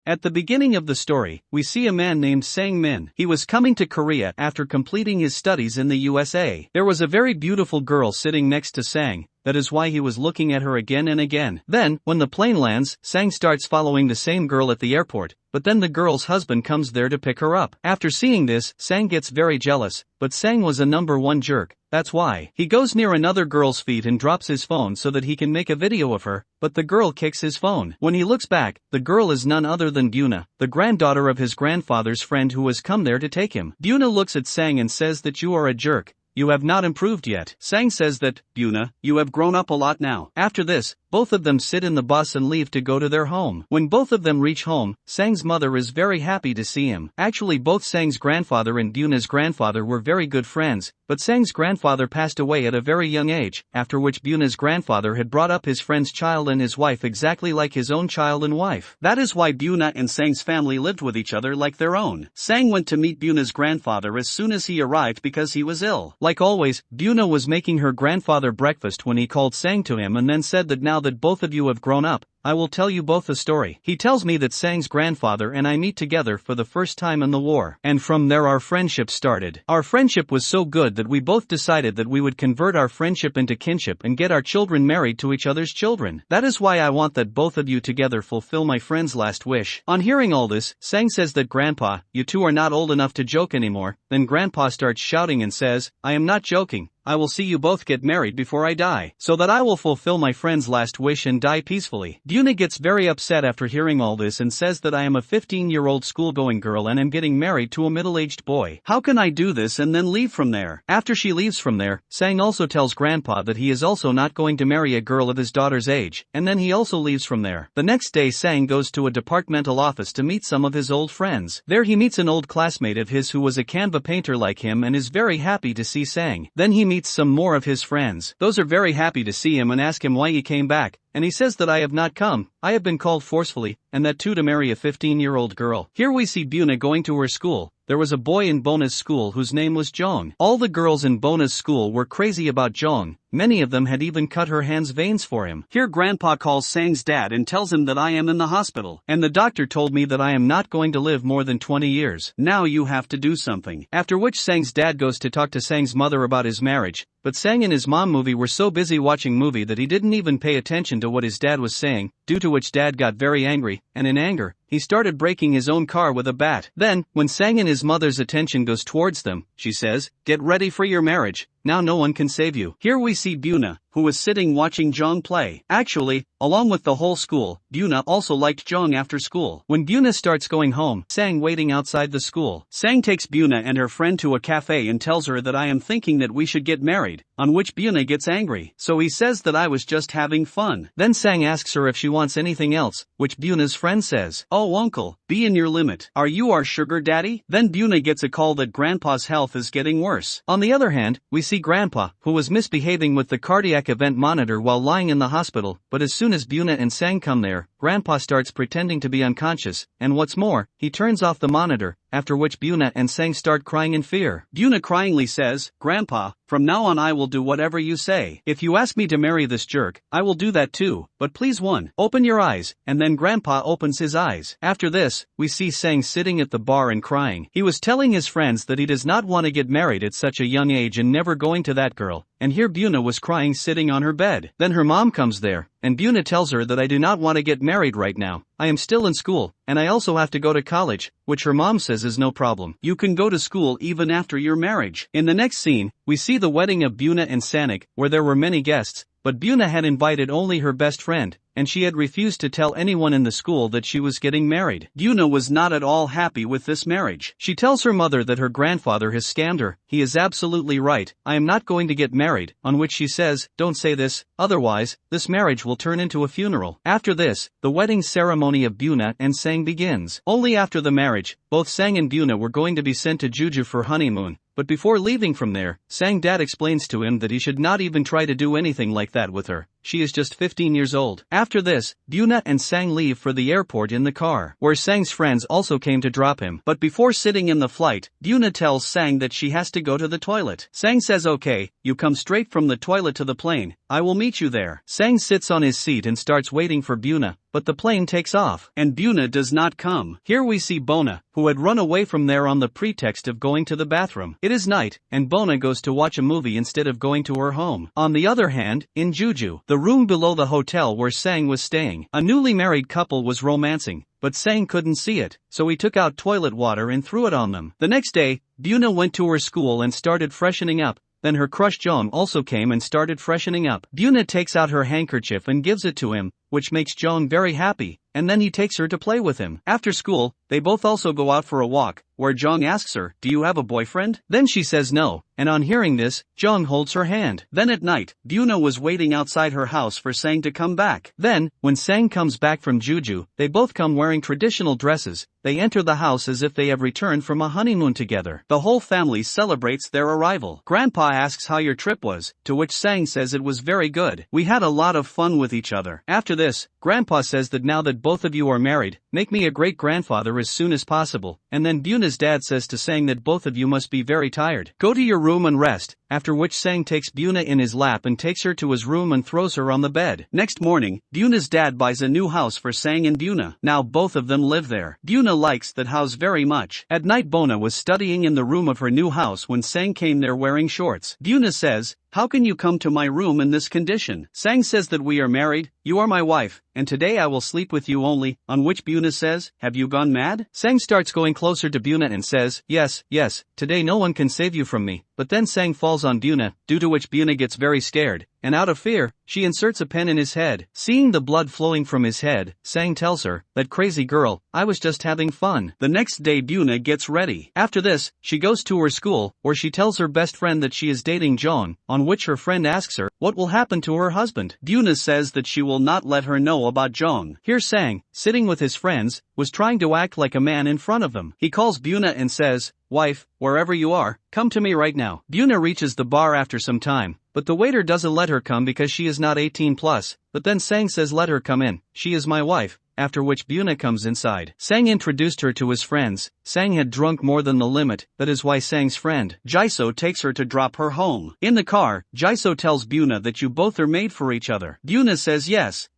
At the beginning of the story, we see a man named Sang Min. He was coming to Korea after completing his studies in the USA. There was a very beautiful girl sitting next to Sang. That is why he was looking at her again and again. Then, when the plane lands, Sang starts following the same girl at the airport, but then the girl's husband comes there to pick her up. After seeing this, Sang gets very jealous, but Sang was a number one jerk. That's why he goes near another girl's feet and drops his phone so that he can make a video of her, but the girl kicks his phone. When he looks back, the girl is none other than Buna, the granddaughter of his grandfather's friend who has come there to take him. Buna looks at Sang and says that you are a jerk. You have not improved yet. Sang says that, Buna, you have grown up a lot now. After this, both of them sit in the bus and leave to go to their home. When both of them reach home, Sang's mother is very happy to see him. Actually, both Sang's grandfather and Buna's grandfather were very good friends, but Sang's grandfather passed away at a very young age, after which Buna's grandfather had brought up his friend's child and his wife exactly like his own child and wife. That is why Buna and Sang's family lived with each other like their own. Sang went to meet Buna's grandfather as soon as he arrived because he was ill. Like always, Buna was making her grandfather breakfast when he called Sang to him and then said that now that both of you have grown up, I will tell you both a story. He tells me that Sang's grandfather and I meet together for the first time in the war, and from there our friendship started. Our friendship was so good that we both decided that we would convert our friendship into kinship and get our children married to each other's children. That is why I want that both of you together fulfill my friend's last wish. On hearing all this, Sang says that Grandpa, you two are not old enough to joke anymore. Then Grandpa starts shouting and says, I am not joking. I will see you both get married before I die, so that I will fulfill my friend's last wish and die peacefully. Buna gets very upset after hearing all this and says that I am a 15-year-old school-going girl and am getting married to a middle-aged boy. How can I do this and then leave from there? After she leaves from there, Sang also tells Grandpa that he is also not going to marry a girl of his daughter's age, and then he also leaves from there. The next day Sang goes to a departmental office to meet some of his old friends. There he meets an old classmate of his who was a Canva painter like him and is very happy to see Sang. Then he meets some more of his friends. Those are very happy to see him and ask him why he came back, and he says that I have not come, I have been called forcefully, and that too to marry a 15-year-old girl. Here we see Buna going to her school. There was a boy in Bona's school whose name was Jong. All the girls in Bona's school were crazy about Jong. Many of them had even cut her hands' veins for him. Here Grandpa calls Sang's dad and tells him that I am in the hospital, and the doctor told me that I am not going to live more than 20 years. Now you have to do something. After which Sang's dad goes to talk to Sang's mother about his marriage, but Sang and his mom movie were so busy watching movie that he didn't even pay attention to what his dad was saying, due to which dad got very angry, and in anger, he started breaking his own car with a bat. Then, when Sang and his mother's attention goes towards them, she says, get ready for your marriage. Now no one can save you. Here we see Buna, who was sitting watching Jong play. Actually, along with the whole school, Buna also liked Jong after school. When Buna starts going home, Sang waiting outside the school. Sang takes Buna and her friend to a cafe and tells her that I am thinking that we should get married, on which Buna gets angry. So he says that I was just having fun. Then Sang asks her if she wants anything else, which Buna's friend says, oh uncle, be in your limit. Are you our sugar daddy? Then Buna gets a call that Grandpa's health is getting worse. On the other hand, we see Grandpa, who was misbehaving with the cardiac event monitor while lying in the hospital, but as soon as Buna and Sang come there, Grandpa starts pretending to be unconscious, and what's more, he turns off the monitor, after which Buna and Sang start crying in fear. Buna cryingly says, Grandpa, from now on I will do whatever you say. If you ask me to marry this jerk, I will do that too, but please open your eyes, and then Grandpa opens his eyes. After this, we see Sang sitting at the bar and crying. He was telling his friends that he does not want to get married at such a young age and never going to that girl, and here Buna was crying sitting on her bed. Then her mom comes there, and Buna tells her that I do not want to get married right now. I am still in school, and I also have to go to college, which her mom says is no problem. You can go to school even after your marriage. In the next scene, we see the wedding of Buna and Sanik, where there were many guests, but Buna had invited only her best friend, and she had refused to tell anyone in the school that she was getting married. Buna was not at all happy with this marriage. She tells her mother that her grandfather has scammed her. He is absolutely right, I am not going to get married, on which she says, don't say this, otherwise, this marriage will turn into a funeral. After this, the wedding ceremony of Buna and Sang begins. Only after the marriage, both Sang and Buna were going to be sent to Jeju for honeymoon. But before leaving from there, Sang dad explains to him that he should not even try to do anything like that with her. She is just 15 years old. After this, Buna and Sang leave for the airport in the car, where Sang's friends also came to drop him. But before sitting in the flight, Buna tells Sang that she has to go to the toilet. Sang says okay, you come straight from the toilet to the plane, I will meet you there. Sang sits on his seat and starts waiting for Buna, but the plane takes off, and Buna does not come. Here we see Bona, who had run away from there on the pretext of going to the bathroom. It is night, and Bona goes to watch a movie instead of going to her home. On the other hand, in Juju, the room below the hotel where Sang was staying, a newly married couple was romancing, but Sang couldn't see it, so he took out toilet water and threw it on them. The next day, Buna went to her school and started freshening up. Then her crush Jong also came and started freshening up. Buna takes out her handkerchief and gives it to him, which makes Jong very happy, and then he takes her to play with him. After school, they both also go out for a walk, where Jong asks her, "Do you have a boyfriend?" Then she says no, and on hearing this, Jong holds her hand. Then at night, Buna was waiting outside her house for Sang to come back. Then, when Sang comes back from Juju, they both come wearing traditional dresses. They enter the house as if they have returned from a honeymoon together. The whole family celebrates their arrival. Grandpa asks how your trip was, to which Sang says it was very good. We had a lot of fun with each other. After this, Grandpa says that now that both of you are married, make me a great-grandfather as soon as possible, and then Buna's dad says to Sang that both of you must be very tired. Go to your room and rest, after which Sang takes Buna in his lap and takes her to his room and throws her on the bed. Next morning, Buna's dad buys a new house for Sang and Buna. Now both of them live there. Buna likes that house very much. At night Bona was studying in the room of her new house when Sang came there wearing shorts. Buna says, "How can you come to my room in this condition?" Sang says that we are married, you are my wife, and today I will sleep with you only, on which Buna says, "Have you gone mad?" Sang starts going closer to Buna and says, yes, today no one can save you from me, but then Sang falls on Buna, due to which Buna gets very scared, and out of fear, she inserts a pen in his head. Seeing the blood flowing from his head, Sang tells her, "That crazy girl, I was just having fun." The next day Buna gets ready. After this, she goes to her school, where she tells her best friend that she is dating Jong, on which her friend asks her, what will happen to her husband? Buna says that she will not let her know about Jong. Here Sang, sitting with his friends, was trying to act like a man in front of them. He calls Buna and says, "Wife, wherever you are, come to me right now." Buna reaches the bar after some time, but the waiter doesn't let her come because she is not 18 plus, but then Sang says let her come in, she is my wife. After which Buna comes inside. Sang introduced her to his friends. Sang had drunk more than the limit, that is why Sang's friend, Jaiso, takes her to drop her home. In the car, Jaiso tells Buna that you both are made for each other. Buna says yes,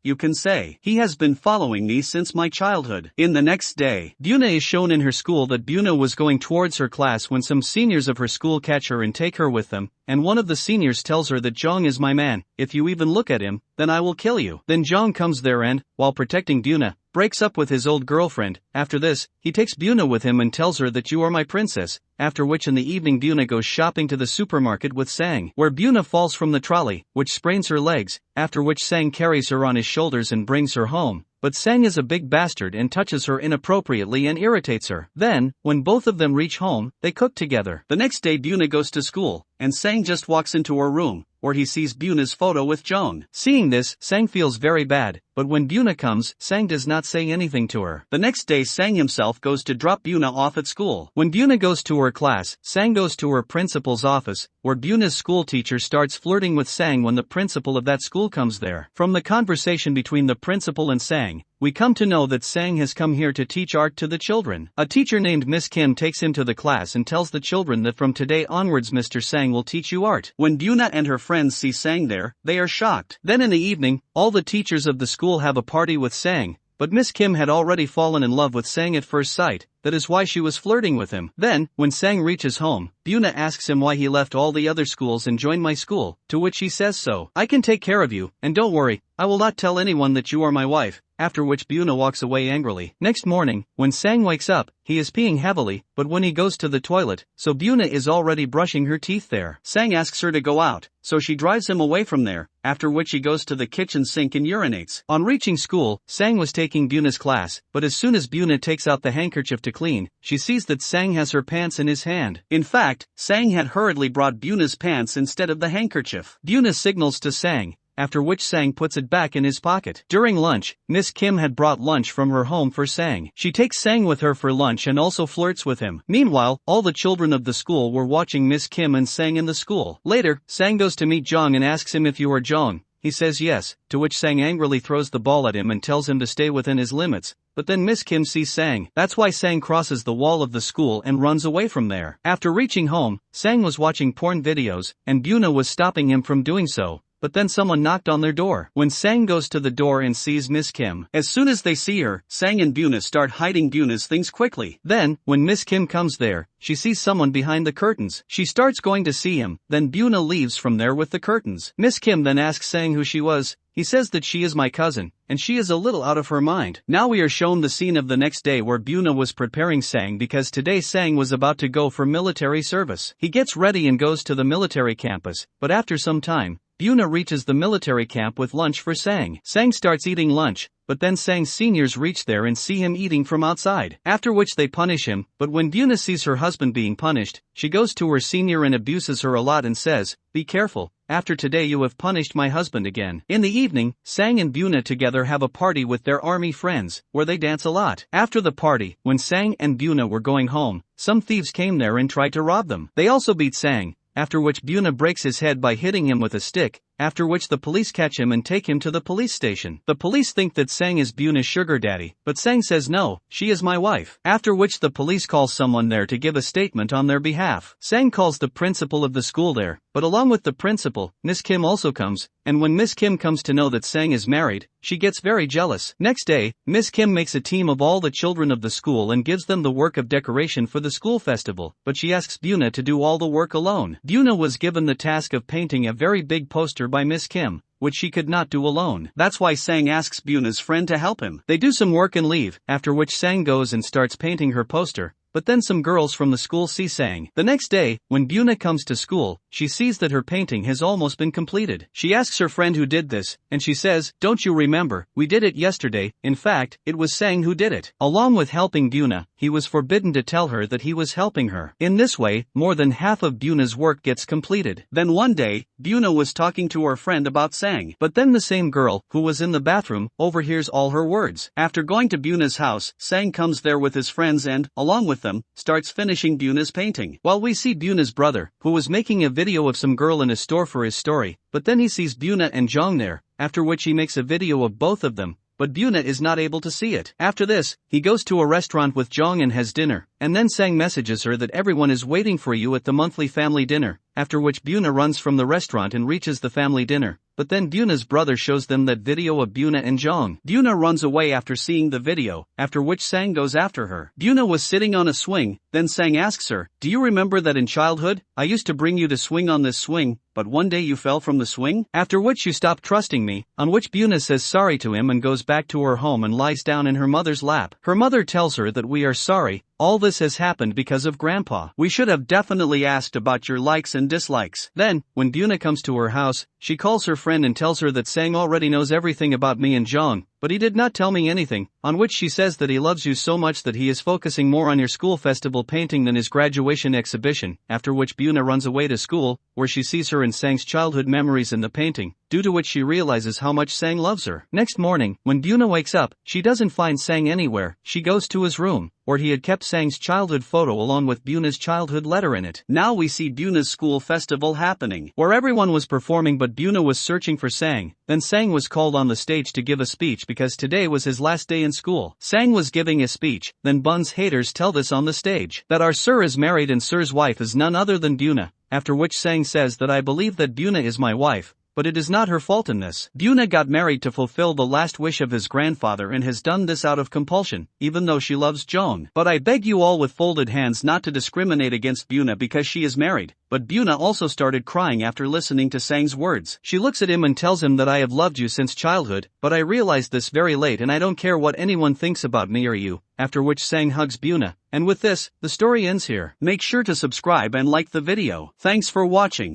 you can say. He has been following me since my childhood. In the next day, Buna is shown in her school that Buna was going towards her class when some seniors of her school catch her and take her with them, and one of the seniors tells her that Jong is my man, if you even look at him, then I will kill you. Then Jong comes there and, while protecting Buna, breaks up with his old girlfriend. After this, he takes Buna with him and tells her that you are my princess, after which in the evening Buna goes shopping to the supermarket with Sang, where Buna falls from the trolley, which sprains her legs, after which Sang carries her on his shoulders and brings her home. But Sang is a big bastard and touches her inappropriately and irritates her. Then, when both of them reach home, they cook together. The next day Buna goes to school, and Sang just walks into her room, where he sees Buna's photo with Jong. Seeing this, Sang feels very bad, but when Buna comes, Sang does not say anything to her. The next day Sang himself goes to drop Buna off at school. When Buna goes to her class, Sang goes to her principal's office, where Buna's school teacher starts flirting with Sang when the principal of that school comes there. From the conversation between the principal and Sang, we come to know that Sang has come here to teach art to the children. A teacher named Miss Kim takes him to the class and tells the children that from today onwards Mr. Sang will teach you art. When Buna and her friends see Sang there, they are shocked. Then in the evening, all the teachers of the school have a party with Sang, but Miss Kim had already fallen in love with Sang at first sight. That is why she was flirting with him. Then, when Sang reaches home, Buna asks him why he left all the other schools and joined my school, to which he says so. I can take care of you, and don't worry, I will not tell anyone that you are my wife, after which Buna walks away angrily. Next morning, when Sang wakes up, he is peeing heavily, but when he goes to the toilet, so Buna is already brushing her teeth there. Sang asks her to go out, so she drives him away from there, after which he goes to the kitchen sink and urinates. On reaching school, Sang was taking Buna's class, but as soon as Buna takes out the handkerchief to clean, she sees that Sang has her pants in his hand. In fact, Sang had hurriedly brought Buna's pants instead of the handkerchief. Buna signals to Sang, after which Sang puts it back in his pocket. During lunch, Miss Kim had brought lunch from her home for Sang. She takes Sang with her for lunch and also flirts with him. Meanwhile, all the children of the school were watching Miss Kim and Sang in the school. Later, Sang goes to meet Jong and asks him if you are Jong. He says yes, to which Sang angrily throws the ball at him and tells him to stay within his limits. But then Miss Kim sees Sang. That's why Sang crosses the wall of the school and runs away from there. After reaching home, Sang was watching porn videos, and Buna was stopping him from doing so. but then someone knocked on their door. When Sang goes to the door and sees Miss Kim, as soon as they see her, Sang and Buna start hiding Buna's things quickly. Then, when Miss Kim comes there, she sees someone behind the curtains. She starts going to see him, then Buna leaves from there with the curtains. Miss Kim then asks Sang who she was. He says that she is my cousin, and she is a little out of her mind. Now we are shown the scene of the next day where Buna was preparing Sang because today Sang was about to go for military service. He gets ready and goes to the military campus, but after some time, Buna reaches the military camp with lunch for Sang. Sang starts eating lunch, but then Sang's seniors reach there and see him eating from outside, after which they punish him. But when Buna sees her husband being punished, she goes to her senior and abuses her a lot and says, "Be careful, after today you have punished my husband again." In the evening, Sang and Buna together have a party with their army friends, where they dance a lot. After the party, when Sang and Buna were going home, some thieves came there and tried to rob them. They also beat Sang, after which Buna breaks his head by hitting him with a stick, after which the police catch him and take him to the police station. The police think that Sang is Buna's sugar daddy, but Sang says no, she is my wife. After which the police calls someone there to give a statement on their behalf. Sang calls the principal of the school there, but along with the principal, Miss Kim also comes, and when Miss Kim comes to know that Sang is married, she gets very jealous. Next day, Miss Kim makes a team of all the children of the school and gives them the work of decoration for the school festival, but she asks Buna to do all the work alone. Buna was given the task of painting a very big poster by Miss Kim, which she could not do alone. That's why Sang asks Buna's friend to help him. They do some work and leave, after which Sang goes and starts painting her poster. But then some girls from the school see Sang. The next day, when Buna comes to school, she sees that her painting has almost been completed. She asks her friend who did this, and she says, "Don't you remember, we did it yesterday." In fact, it was Sang who did it. Along with helping Buna, he was forbidden to tell her that he was helping her. In this way, more than half of Buna's work gets completed. Then one day, Buna was talking to her friend about Sang. But then the same girl, who was in the bathroom, overhears all her words. After going to Buna's house, Sang comes there with his friends and, along with them, starts finishing Buna's painting. While we see Buna's brother, who was making a video of some girl in a store for his story, but then he sees Buna and Jong there, after which he makes a video of both of them, but Buna is not able to see it. After this, he goes to a restaurant with Jong and has dinner, and then Sang messages her that everyone is waiting for you at the monthly family dinner, after which Buna runs from the restaurant and reaches the family dinner. But then Buna's brother shows them that video of Buna and Jong. Buna runs away after seeing the video, after which Sang goes after her. Buna was sitting on a swing, then Sang asks her, "Do you remember that in childhood, I used to bring you to swing on this swing, but one day you fell from the swing?" After which you stopped trusting me, on which Buna says sorry to him and goes back to her home and lies down in her mother's lap. Her mother tells her that we are sorry, all this has happened because of Grandpa. We should have definitely asked about your likes and dislikes. Then, when Buna comes to her house, she calls her friend and tells her that Sang already knows everything about me and Jong, but he did not tell me anything, on which she says that he loves you so much that he is focusing more on your school festival painting than his graduation exhibition, after which Buna runs away to school, where she sees her and Sang's childhood memories in the painting, due to which she realizes how much Sang loves her. Next morning, when Buna wakes up, she doesn't find Sang anywhere. She goes to his room, where he had kept Sang's childhood photo along with Buna's childhood letter in it. Now we see Buna's school festival happening, where everyone was performing but Buna was searching for Sang. Then Sang was called on the stage to give a speech because today was his last day in school. Sang was giving a speech, then Bun's haters tell this on the stage, that our Sir is married and Sir's wife is none other than Buna, after which Sang says that I believe that Buna is my wife, but it is not her fault in this. Buna got married to fulfill the last wish of his grandfather and has done this out of compulsion, even though she loves Jong. But I beg you all with folded hands not to discriminate against Buna because she is married. But Buna also started crying after listening to Sang's words. She looks at him and tells him that I have loved you since childhood, but I realized this very late and I don't care what anyone thinks about me or you, after which Sang hugs Buna. And with this, the story ends here. Make sure to subscribe and like the video. Thanks for watching.